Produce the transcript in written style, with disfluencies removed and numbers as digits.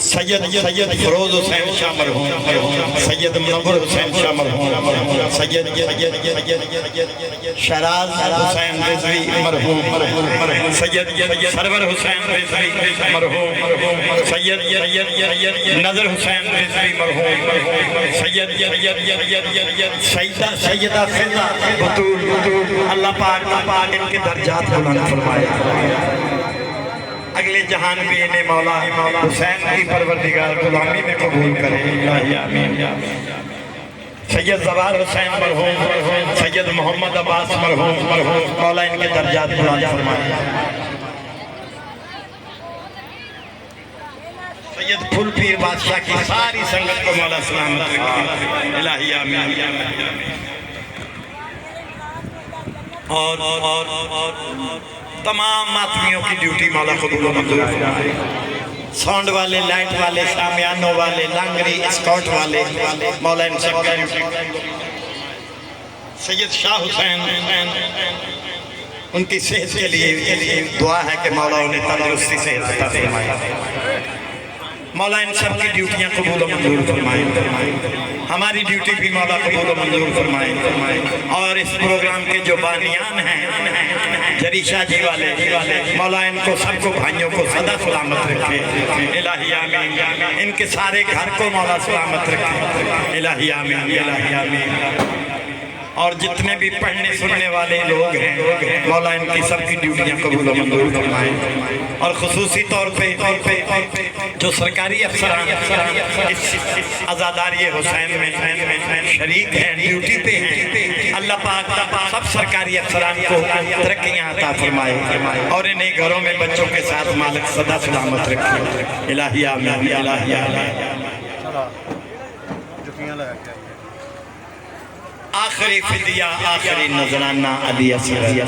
سید فروز حسین شاہ مرحوم، سید منور حسین شاہ مرحوم، سید شہراز حسین رضوی مرحوم، سید سرور حسین رضوی مرحوم، سید نظر حسین رضوی مرحوم، سیدہ فضا بطول، اللہ پاک ان کے درجات بلند فرمائے، اگلے جہان بھی انہیں مولا حسین کی پروردگار غلامی میں قبول کرے، الہی آمین۔ سید زوار حسین مرحوم، سید محمد عباس مرحوم، مولا ان کے درجات بلند فرمائے، سید پھول پیر بادشاہ کی ساری سنگت کو مولا سلامت رکھے، الہی آمین۔ اور تمام ماتمیوں کی ڈیوٹی مولا قبول و منظور فرمائے، ساؤنڈ والے، لائٹ والے، شامیانوں والے، لانگری، اسکاؤٹ والے، مولا ان سب کا سید شاہ حسین ان کی صحت کے لیے دعا ہے کہ مولا انہیں تندرستی سے عطا فرمائے، مولا ان سب کی ڈیوٹیاں قبول و منظور فرمائے، ہماری ڈیوٹی بھی مولا قبول و منظور فرمائے، اور اس پروگرام کے جو بانیان ہیں جری شاہ جی والے، مولا ان کو سب کو بھائیوں کو صدا سلامت رکھے، الہی آمین، ان کے سارے گھر کو مولا سلامت رکھے، الہی آمین، الہی آمین۔ اور جتنے بھی پڑھنے سننے والے لوگ ہیں مولا ان کی سب کی ڈیوٹیاں قبول و منظور فرمائے، اور خصوصی طور پہ جو سرکاری افسران اس عزاداری حسین میں شریک ہیں، ڈیوٹی پہ ہیں، اللہ پاک سب سرکاری افسران کو ترقیاں عطا فرمائے، اور انہیں گھروں میں بچوں کے ساتھ مالک صدا سلامت رکھے، الہی آمین، الہی آمین۔ آخری فدیہ، آخری نذرانہ علی اصغر۔